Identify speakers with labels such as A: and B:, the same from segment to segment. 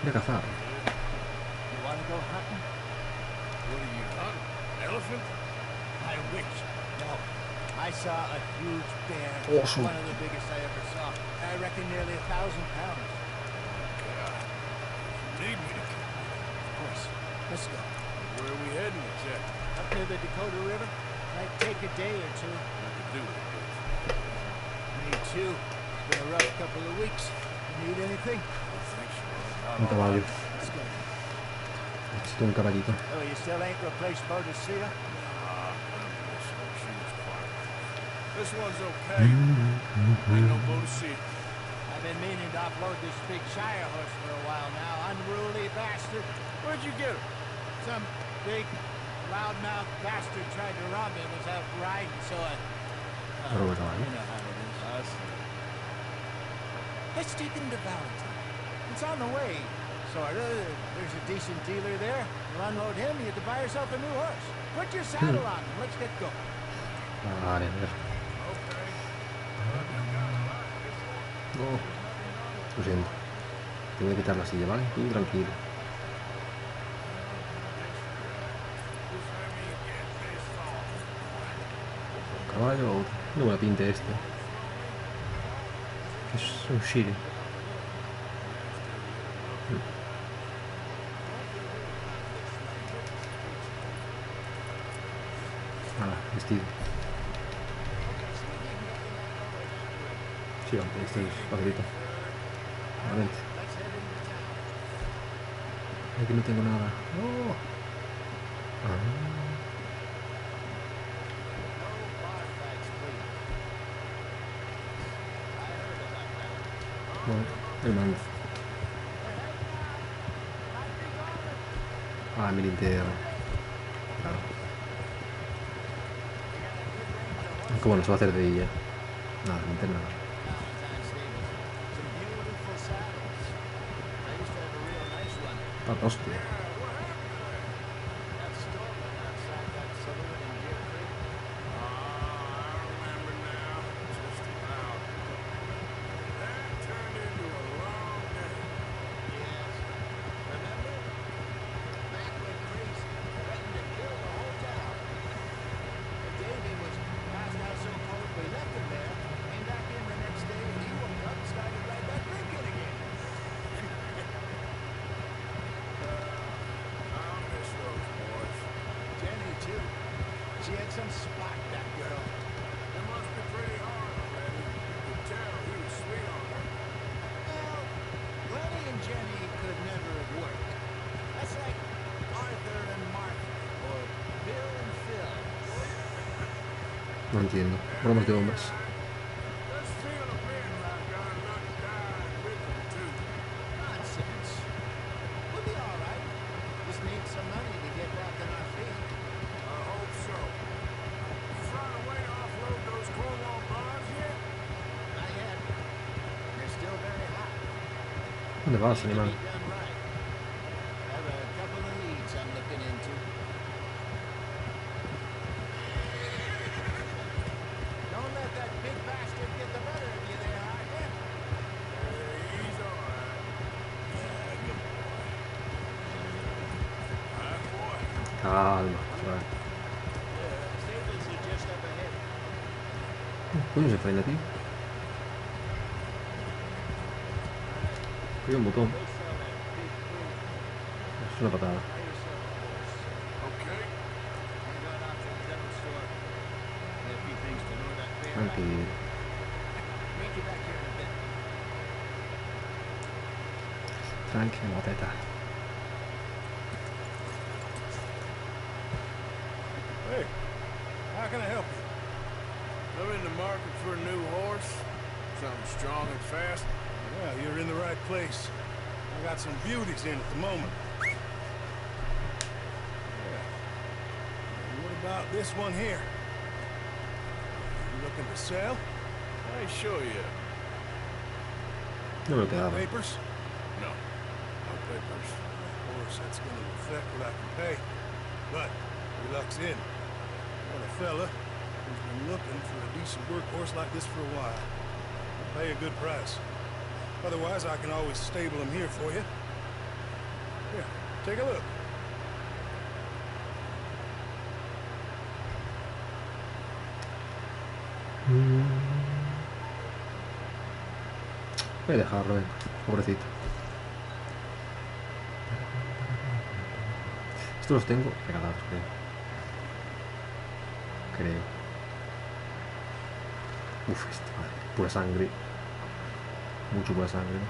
A: Ir a cazar.
B: You want to go hunting?
C: What are you hunting? Elephant?
B: I wish. No. I saw a huge bear.
A: Awesome.
B: One of the biggest I ever saw. I reckon nearly 1,000 pounds.
C: God. You need me to come.
B: Of course. Let's go.
C: Where are we heading exactly?
B: Up near the Dakota River. Might take a day or two.
C: I could do it.
B: Me too. It's been a rough couple of weeks. You need anything?
A: Un caballo.
B: Let's go.
A: Necesito un caballito.
B: Oh, you still ain't replaced Bodicea?
C: This one's okay. Ain't no boat to see.
B: I've been meaning to offload this big Shire horse for a while now. Unruly bastard.
C: Where'd you get him?
B: Some big, loudmouth bastard tried to rob me and was out riding, so I...
A: Roba caballo.
B: You know how it is.
C: I see.
B: Let's take him to Valentine. It's on the way, sorta. There's a decent dealer there. You'll unload him, you can buy yourself a new horse. Put your saddle on and let's get going.
A: Vale, a ver. No. Lo siento. Te voy a quitar la silla, ¿vale? Tú tranquilo. Caballo o otro. No me pinte este. Es un shiri. Nada, vestido. Sí, hombre, esto es facilito. Nuevamente. Aquí no tengo nada. Oh. Bueno, el mando. Ah, mi linterna. Claro. Aunque bueno, se va a hacer de ella. Nada, linterna nada. Ah, hostia.
B: She had some spot, that girl.
C: It must be pretty hard already. You could tell he was sweet on her.
B: Well, Lenny and Jenny could never have worked. That's like Arthur and Martha, or Bill and Phil.
A: No entiendo. Bromas de hombres.
C: Let's feel a bit like I'm not dying with them too.
B: Nonsense. We'll be all right. Just need some money to get back on our feet.
C: I hope so. You found a way to offload those Cornwall bonds yet?
B: Not yet. They're still very hot.
A: ¿Dónde vas,
B: Need to
A: animal?
B: be done right. Have a couple of leads I'm looking into. Don't let that big bastard get the better of you there, Arthur.
C: He's all right. Yeah, good boy. All right, boy.
A: Calma. Vale.
B: Stables are just up ahead.
A: Coño, se frena, tío. Hay un botón. Es una patada.
C: Okay.
A: Tranquilo. Tranquilo, teta.
C: Hey, how can I help you? I'm in the market for a new horse. Something strong and fast.
D: Well, you're in the right place. I got some beauties in at the moment. Yeah. And what about this one here? You looking to sell?
C: I ain't sure yet.
A: No me lo quedaba.
D: Papers?
C: No. No papers.
D: Of course, that's gonna affect what I can pay. But your luck's in. Got a fella who's been looking for a decent workhorse like this for a while. I'll pay a good price. Otherwise, I can always stable him here for you. Here, take a look.
A: Voy a dejarlo, pobrecito. Estos los tengo regalados, creo. Uf, este, madre, pura sangre. Mucho pura sangre.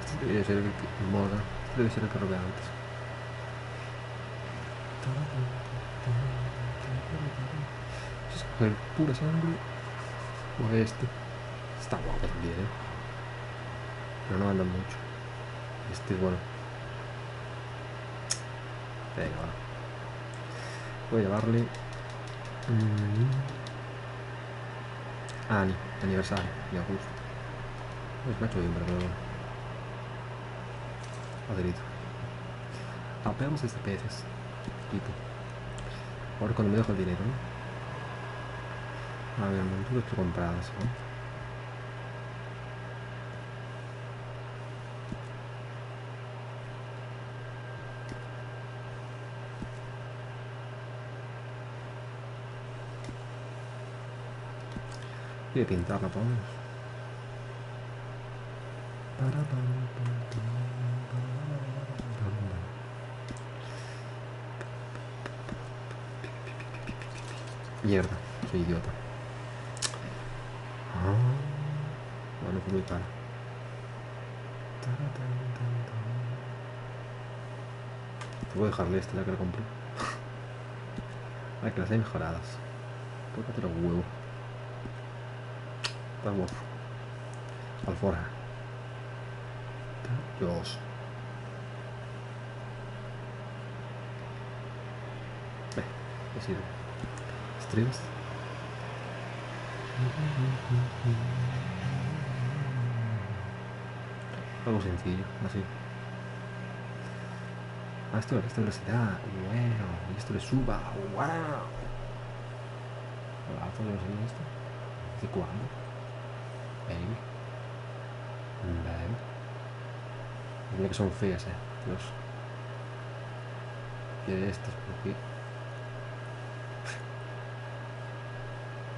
A: Este debe ser el que mola. Este debe ser el que robé antes. Es coger pura sangre. O este. Está guapo también, pero no anda mucho. Este es bueno. Venga, va. Voy a llevarle Ani, aniversario, de Augusto. Es macho bien, pero bueno. Adelito. Apeamos este peces. Tipo. Ahora cuando me dejo el dinero, ¿no? A ver, monturas que compradas, ¿no? Voy a pintarla, por lo menos. Mierda, soy idiota. Bueno, fue muy cara. Voy a dejarle esta ya que la compré. Ay, que las hay mejoradas. Tócate los huevos. Está guapo. Alforja. Dios. ¿Qué sirve? Streams. Algo sencillo, así. Ah, esto velocidad. Bueno. Y esto le suba. Wow. ¿Esto le enseño esto? ¿De cuándo? Baby. Mira que son feas, Dios. Quiere estas porque...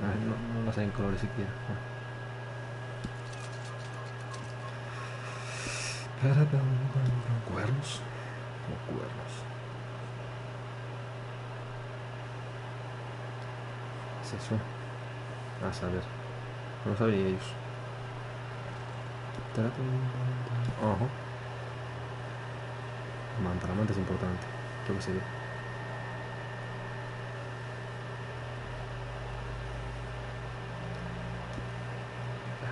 A: No las hay en colores siquiera. Cuernos. O cuernos. ¿Qué es eso? A saber. No lo sabían ellos. Ojo. Manta, la manta es importante. Creo que se ve.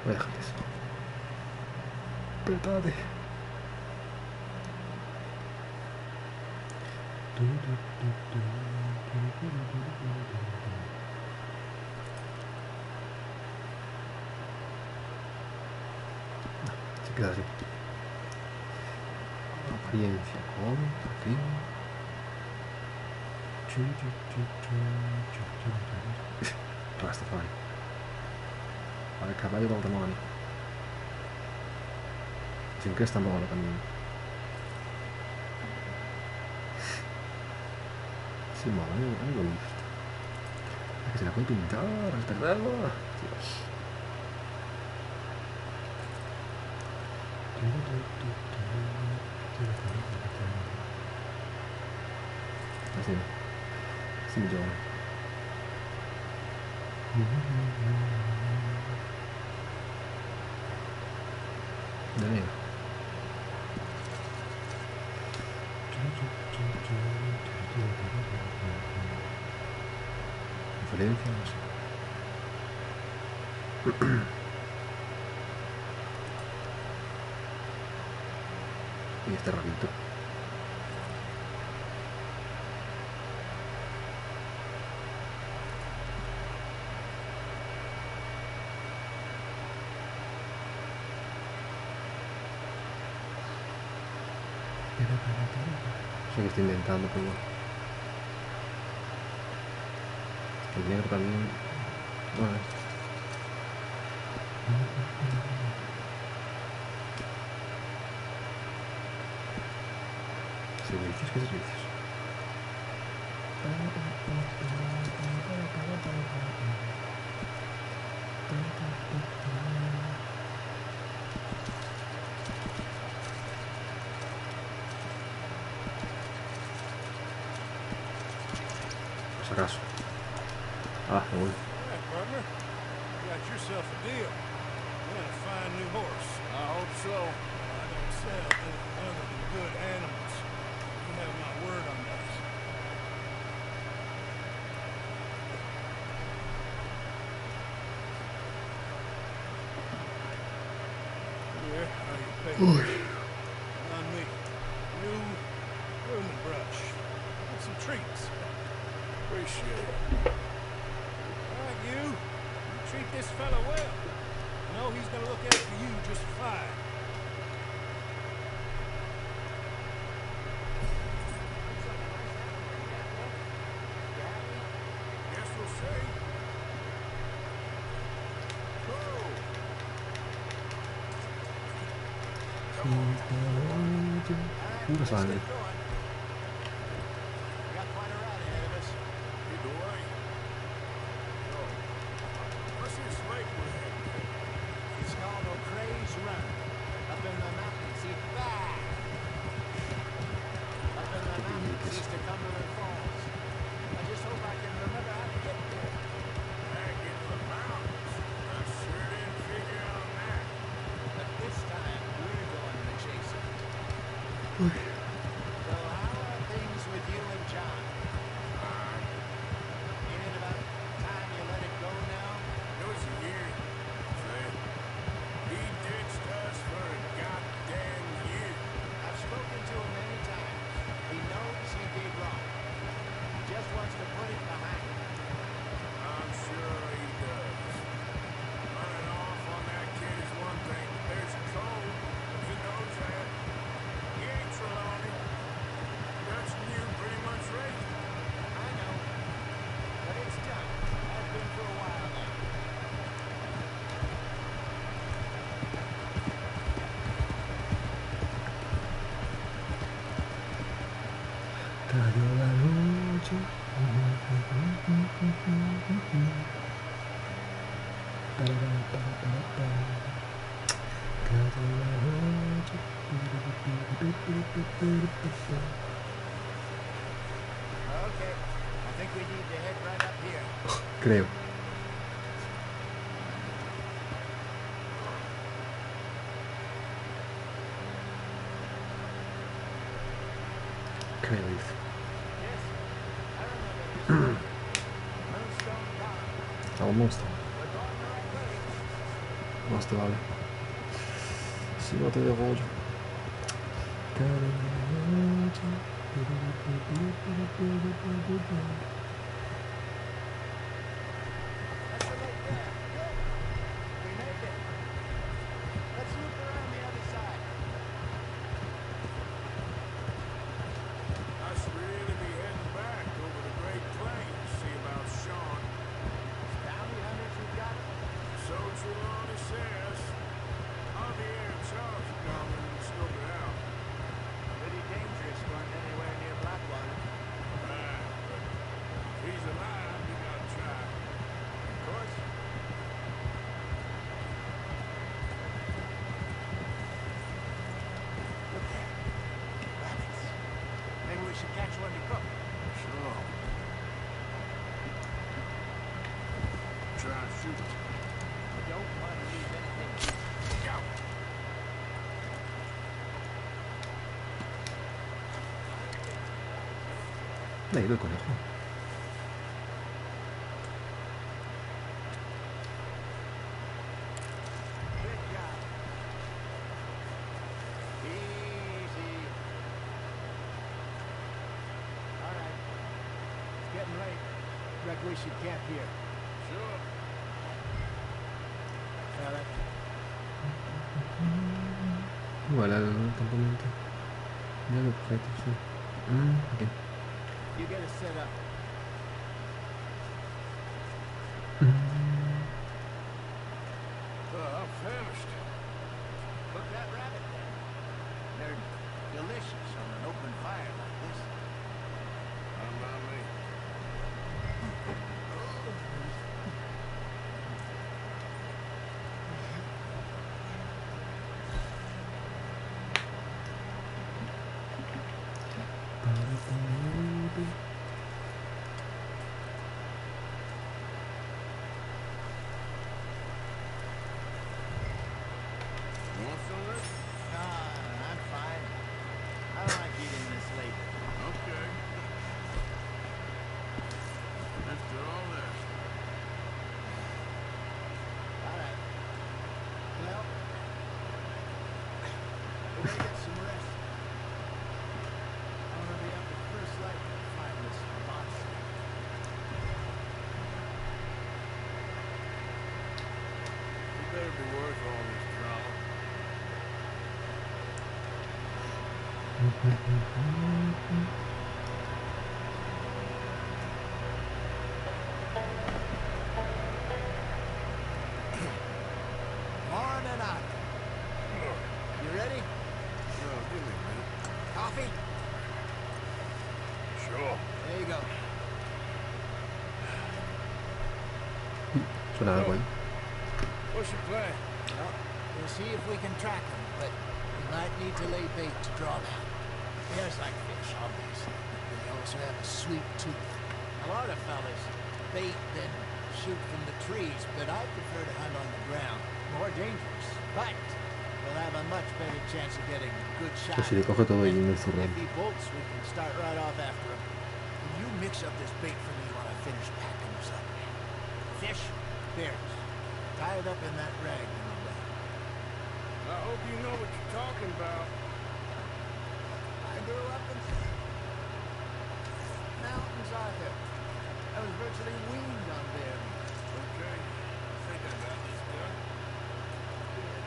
A: Voy a dejar eso. Apretate. Se queda así. Apariencia con aquí. Rastafari. Al caballo del demonio. Sin que está mono también. Sí, mono, a mí me gusta. Que se la puede pintar, es verdad. Dios. Así. Así me llevo. De negro. Diferencia, no sé. Y este rabito. Sé que estoy inventando, pero bueno. El negro también. Bueno. Servicios, ¿qué servicios? Por si acaso. Ah, me voy.
D: All right, partner. You got yourself a deal. And a fine new horse.
C: I hope so.
D: I don't sell anything other than good animals. You have my word on that. Here are your papers. On me. New room and brush. And some treats.
C: Appreciate it.
D: All right, you treat this fella well. You know he's gonna look after you just fine.
C: Guess we'll see.
A: Pura sangre.
B: We got quite a ride ahead of us.
C: Lead the way. So, what's this lake we're heading to?
B: It's called O'Creagh's Run. Up in the mountains, back. Up in the mountains east of Cumberland Falls. I just hope I can remember how to get there.
C: Back in the mountains. I sure didn't figure on that.
B: But this time, we're going to chase it. So how are things with you and John? Ain't it about time you let it go now?
C: It was a year. Say, he ditched us for a goddamn year.
B: I've spoken to him many times. He knows he did wrong. He just wants to put it behind him.
C: I'm sure he does. Running off on that kid is one thing, but there's a code. He knows that. He ain't Trelawney. Dutch and you pretty much raised him.
B: I know. But it's done. Has been for a while now.
A: Cayó la noche. Cayó la noche.
B: Okay. I think we need to head right up here.
A: Creo. Creo, dice.
B: Yes. I remember this. Moonstone Pond.
A: Almost.
B: We're going the right way.
A: Más te vale. Si no te dejo yo.
B: That's the lake there. Good. We made it. Let's loop around the other side.
C: I should really be heading back over the Great Plains, see about Sean.
B: Bounty hunters who got it.
C: So Trelawney says. I'll be here in Charles to come and scope it out.
B: Pretty dangerous going anywhere near Blackwater.
C: Right, but if he's alive, we gotta try.
B: Of course. Look there. Rabbits. Maybe we should catch one to cook.
C: Sure. Try and shoot it.
B: We don't want to leave anything.
C: Go!
A: Me ha ido el conejo.
B: Good job. Easy. All right. It's getting late. Reckon we should camp here.
C: Sure.
B: Fella.
A: Igual al campamento. Ya lo objetos, sí. Ok.
B: You get us set up.
C: I'm famished.
B: Cook that rabbit then. They're delicious on an open fire. fire like this.
C: How about me? You want some of this?
B: Nah, I'm fine. I don't like eating this late.
C: Okay. After all that.
B: All right. Well, we gotta get some rest. I'm gonna be up at first light to find this monster.
C: It better be worth all this drama.
B: Morning out. You ready?
C: No, give me a minute.
B: Coffee?
C: Sure.
B: There you go.
A: Suena algo ahí.
C: What's your plan?
B: Well, we'll see if we can track him, but we might need to lay bait to draw them out. Bears like fish, obviously. They also have a sweet tooth. A lot of fellas bait then shoot from the trees, but I prefer to hunt on the ground. More dangerous, but we'll have a much better chance of getting a good shot.
A: Que si le coge todo ahí en el
B: If
A: zurrón.
B: he bolts, we can start right off after him. Can you mix up this bait for me while I finish packing this up? Fish, bears, tied up in that rag in the bag.
C: I hope you know what you're talking about.
B: I grew up in mountains out here. I was virtually weaned on bear meat.
C: Okay. I think I got this done.
B: Good.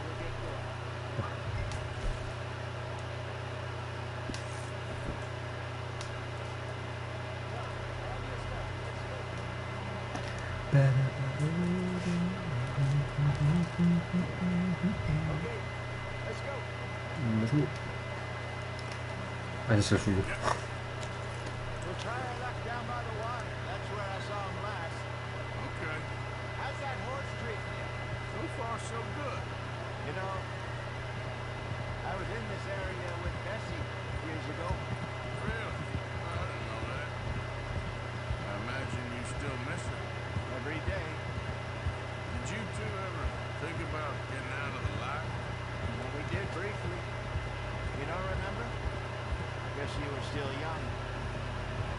B: We'll get going. Okay, let's go.
A: Me subo. Ah, ese es el suyo.
B: We'll try our luck down by the water. That's where I saw him last.
C: Okay.
B: How's that horse treating you?
C: So far, so good.
B: You know, I was in this area with Bessie years ago.
C: Really? I didn't know that. I imagine you still miss her.
B: Every day.
C: Did you two ever think about getting out of the light?
B: Well, we did briefly. You don't remember? Guess you were still young.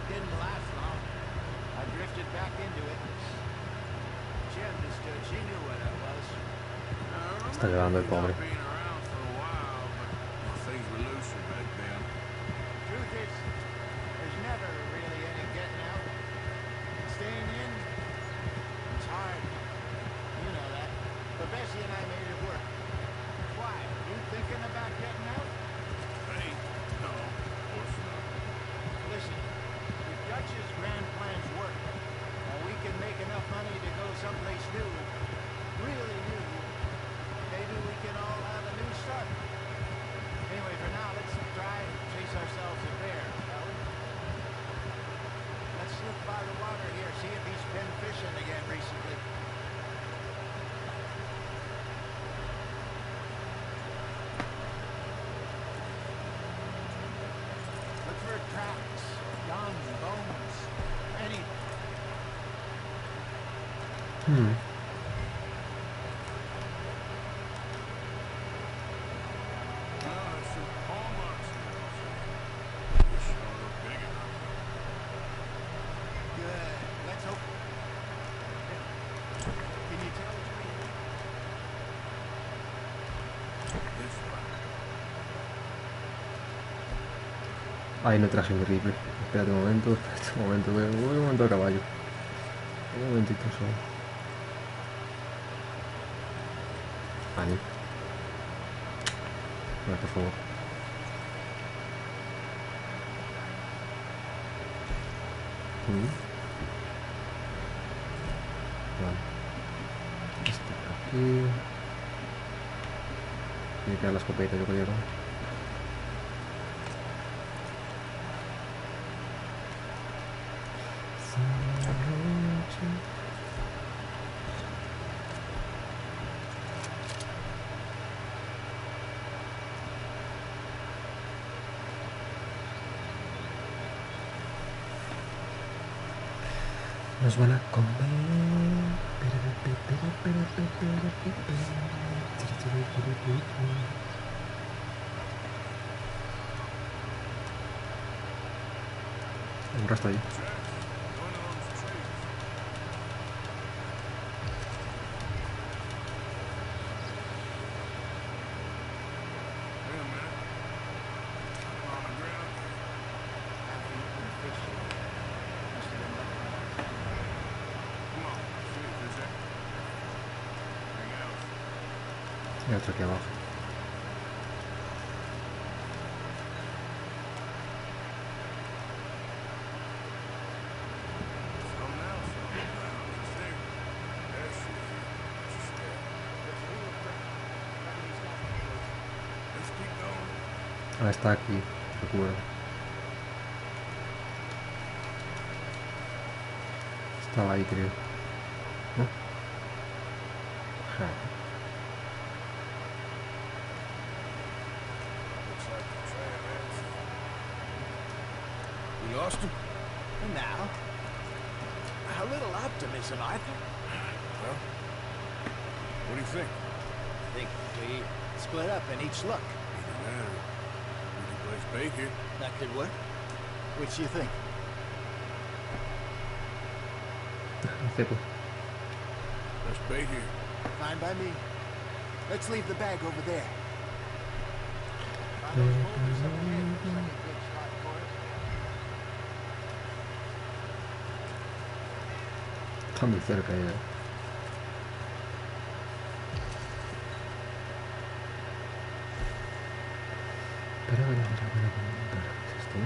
B: Didn't last long. I drifted back into it. She understood. She knew what I was.
A: Está llorando el pobre.
C: Being around for a while, but things were looser back then.
B: Truth is, there's never really any getting out. Staying in, it's hard. You know that. But Bessie and I made it work. Why? You thinking about getting out?
C: Hey, no, of course not.
B: Listen, if Dutch's grand plans work, and we can make enough money to go someplace new, really new, maybe we can all have a new start. Anyway, for now, let's try and chase ourselves a bear, shall we? Let's slip by the water here, see if he's been fishing again recently. Look for tracks, young bones, anything.
C: Well, there's some hallmarks here. Wish I were big enough.
B: Good. Let's hope. Can you tell which way to
C: This way.
A: Ay, no traje mi rifle. Espérate un momento, voy un momento a caballo. Un momentito solo. Ani. Bueno, por favor. Vale. Este por aquí. Tiene que dar la escopeta, yo creo, ¿no? Nos van a comer. Un rastro ahí. Y otro aquí abajo. Ah, está aquí, recuerdo. Estaba ahí, creo. ¿No? Ja.
D: We lost him?
B: And now, a little optimism, Arthur.
D: Well, what do you think?
B: I think we split up and each look.
D: Either that or we can place bait here.
B: That could work. Which do you think?
A: Cepo.
D: Let's bait here.
B: Fine by me. Let's leave the bag over there.
A: Está muy cerca ya. Espera, ¿qué es esto?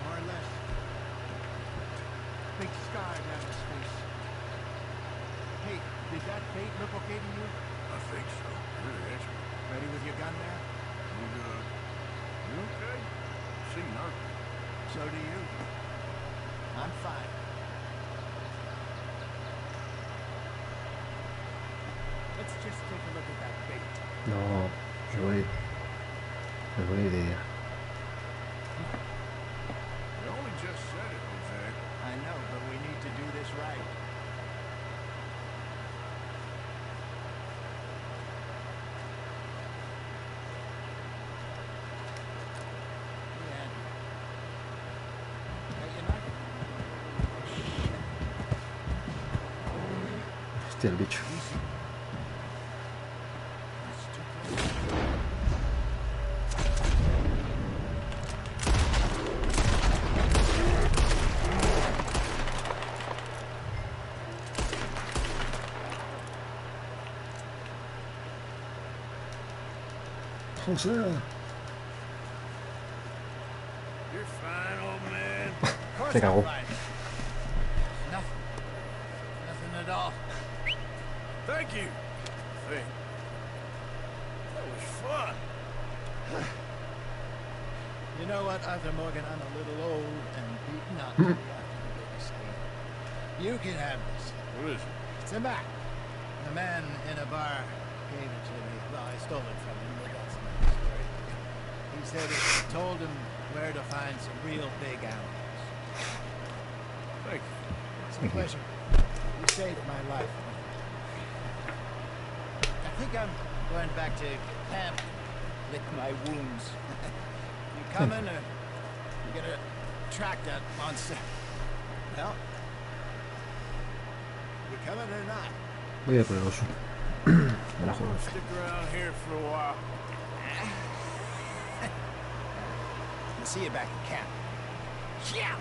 B: More or less. Big scar down his face. Hey, did that bait look okay to you?
D: I think so. Really, actually.
B: Ready with your gun now?
D: You good? You okay? Seem nervous.
B: So do you. I'm fine. Let's just take a look at that bait.
A: No, me voy de idea.
D: You only just said it, Jose.
B: I know, but we need to do this right. Yeah. Got your knife?
A: Hostia, el bicho.
B: Easy. That's too close.
A: José.
D: You're fine, old man.
B: Of course
A: Se cagó.
B: I'm fine. Nothing. Nothing at all.
D: Thank you. Think. That was fun.
B: You know what, Arthur Morgan, I'm a little old and beaten up to be after the biggest game. You can have this.
D: What is it?
B: It's a map. The man in a bar gave it to me. Well, I stole it from him, but that's another story. He said it told him where to find some real big animals.
D: Thank you.
B: It's a pleasure. You saved my life. I think I'm going back to camp, lick my wounds. You coming, or you gonna track that monster? Well, you coming or not?
A: Voy a por el oso. Me la
D: I'm
A: juego.
D: gonna stick around here for a while.
B: I'll see you back in camp. Yeah.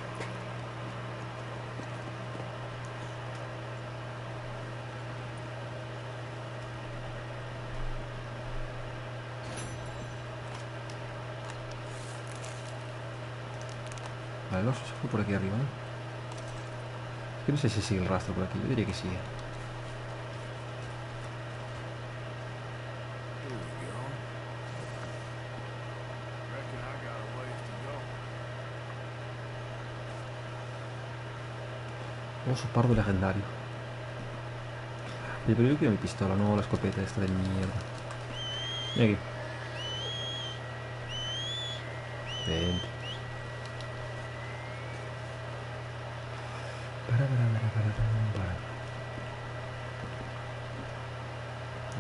A: Vale, el oso se fue por aquí arriba, ¿no? Es que no sé si sigue el rastro por aquí. Yo diría que sigue.
D: Here we go. Reckon I got a ways to go.
A: Oso pardo legendario. Oye, pero yo quiero mi pistola, no la escopeta esta de mierda. Mira aquí. Vente.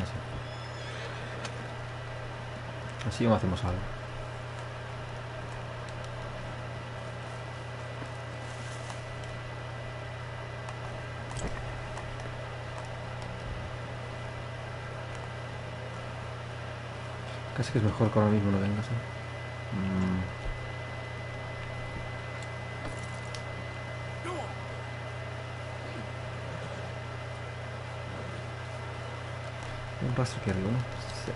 A: Así. Así no hacemos algo. Casi que es mejor que ahora mismo no vengas, ¿eh? Un rastro aquí arriba, ¿no? Sí.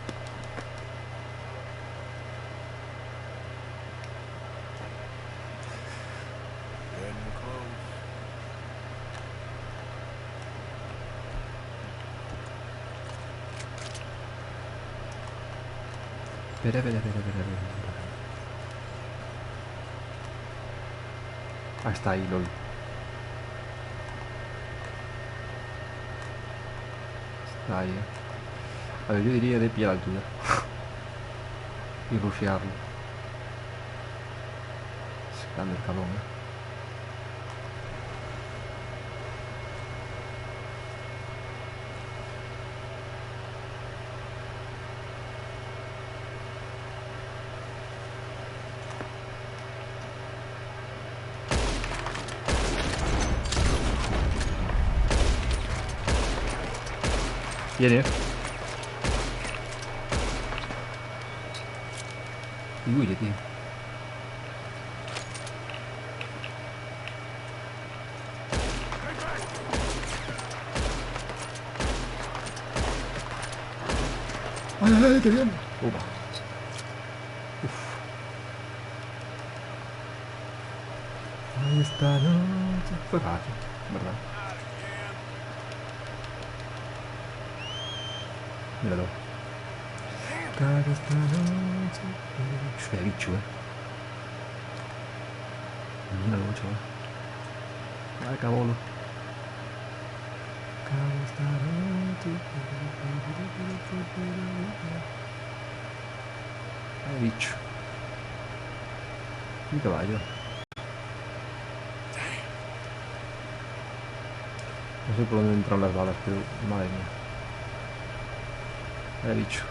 C: Getting close.
A: Espera. Ah, está ahí, lol. Está ahí, A ver, yo diría de pie a la altura. Y rushearlo. Es grande el cabrón, Viene. Y huye, tío. ¡Ay, que viene! Upa. Uf. Ahí está noche. Fue fácil, ¿verdad? Míralo. Cada esta noche. Hostia, bicho, Míralo, chaval. Ay, cabolo. Cada esta noche. Ay, bicho. Mi caballo. No sé por dónde entran las balas, pero madre mía. Ay, bicho.